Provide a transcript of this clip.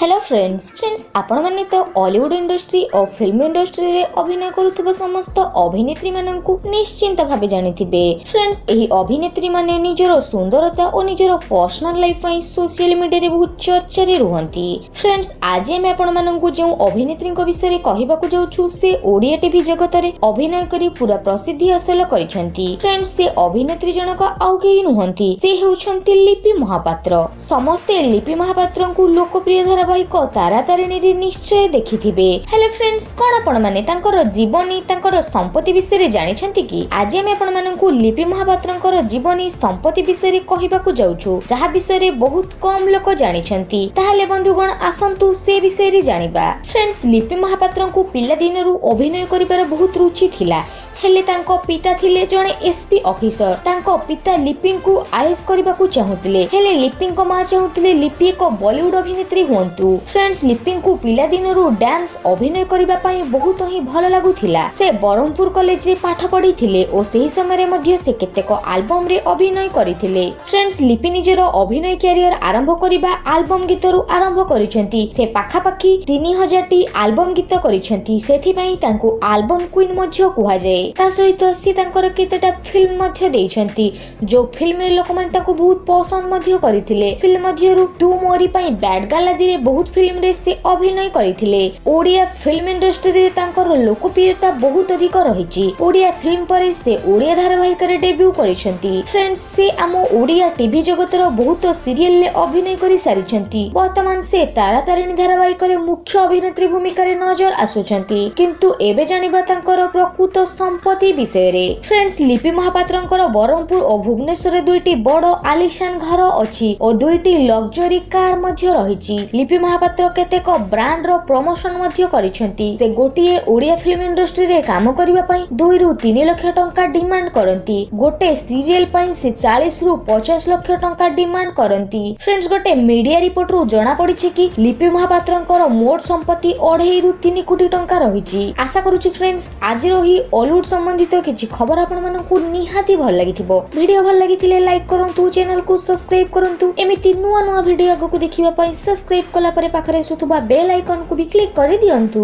Hello friends आपण माने तो हॉलीवुड इंडस्ट्री और फिल्म इंडस्ट्री रे अभिनय करुवा समस्त अभिनेत्री माननकु निश्चिंत भाबे जानिथिबे। फ्रेंड्स एही अभिनेत्री माने निजरो सुंदरता और निजरो पर्सनल लाइफ पई सोशल मीडिया रे बहुत चर्चा रे रुहंती। फ्रेंड्स आज हम आपण माननकु जो अभिनेत्री को विषय रे कहिबाकू जाउछु से ओडिया टीवी जगत रे अभिनय करी पूरा प्रसिद्धि हासिल करिसेंती। फ्रेंड्स से अभिनेत्री जनक आउ केही नुहंती, से हेउछंती लिपि महापात्र। समस्ते लिपि महापात्रंकु लोकप्रिय धारावाहिक तारा तारिणी रे निश्चय देखिथिबे। हेलो फ्रेंड्स, कोन आपण माने तांकर जीवनी तांकर संपत्ति विषय रे जानिछंती कि आज हम आपण माननकु लिपि महापात्रंकर जीवनी संपत्ति विषय रे कहिबाकू जाउछु, जहा विषय रे बहुत कम लोक जानिछंती। ताहाले बंधुगण आसंतु से विषय रे जानिबा। फ्रेंड्स लिपि महापात्रंकु पिला दिनरु अभिनय करिबार बहुत रुचि थिला, हेले तांको पिता थिले जणे एसपी ऑफिसर। तांको पिता लिपिंकु आईएएस करबाकू चाहुतिले, हेले लिपिंको मां चाहुतिले लिपि एक बॉलीवुड अभिनेत्री हुंतु। फ्रेंड्स लिपिंकु पिला दिनरु डांस अभिनय करिबा पई बहुत ही भल लागुथिला। से बरहमपुर कॉलेज रे पाठ पढिथिले और सेही समय रे मध्ये से केतेको एल्बम रे अभिनय करिथिले। फ्रेंड्स लिपि निजर अभिनय करियर आरंभ करिबा एल्बम गीतरु आरंभ करिसेंती। से पाखापाखी 3000 टी एल्बम गीत करिसेंती, सेथि पई तांको एल्बम क्वीन मध्ये कुहा जाय। ता सहित सी तांकर केतेटा फिल्म मध्ये देइछंती, जो फिल्म रे लोक माने ताको बहुत पसंद मध्ये करिथिले। फिल्म मध्यरु तू मोरी पई बैड गालादी रे बहुत फिल्म रे से अभिनय करिथिले। ओडिया फिल्म इंडस्ट्री रे तांकर लोकप्रियता बहुत अधिक रहिछि। ओडिया फिल्म परे से ओडिया धारावाहिक रे डेब्यू करिसेंती। फ्रेंड्स से आम ओडिया टीवी जगत रो बहुत सीरियल ले अभिनय करि सारिछंती। वर्तमान से तारा तारिणी धारावाहिक रे मुख्य अभिनेत्री भूमिका रे नजर आसुछंती, किंतु एबे जानिबा तांकर प्रकृत संपत्ति विषय रे। फ्रेंड्स लिपि महापात्रंकर बरहमपुर और भुवनेश्वर दुईटी बड़ आलिशान घर अछि और दुईटी लग्जरी कार मध्ये रहिछि। लिपि महापात्र केतेक ब्रांड रो प्रमोशन मध्ये करिसेंती। से गोटिए ओडिया फिल्म इंडस्ट्री रे काम करिबा पई 2 रु 3 लाख टंका डिमांड करंती। गोटे सीरियल पई से 40 रु 50 लाख टंका डिमांड करंती। फ्रेंड्स गोटे मीडिया रिपोर्ट रु जणा पडिछि कि लिपि महापात्रंकर मोट संपत्ति 2.5 रु 3 कोटी टंका रहिछि। आशा करूछि फ्रेंड्स आज रही हॉलीवुड संबंधित किछि खबर आपण मानकु निहाती भल लागिथिबो। वीडियो भल लागिथिले लाइक करंतु, चैनल को सब्सक्राइब करंतु। एमिति नुवा नुवा वीडियो आगु को देखिबा पई सब्सक्राइब कला परे पाखरे सुथुबा बेल आइकन को भी क्लिक करि दियंतु।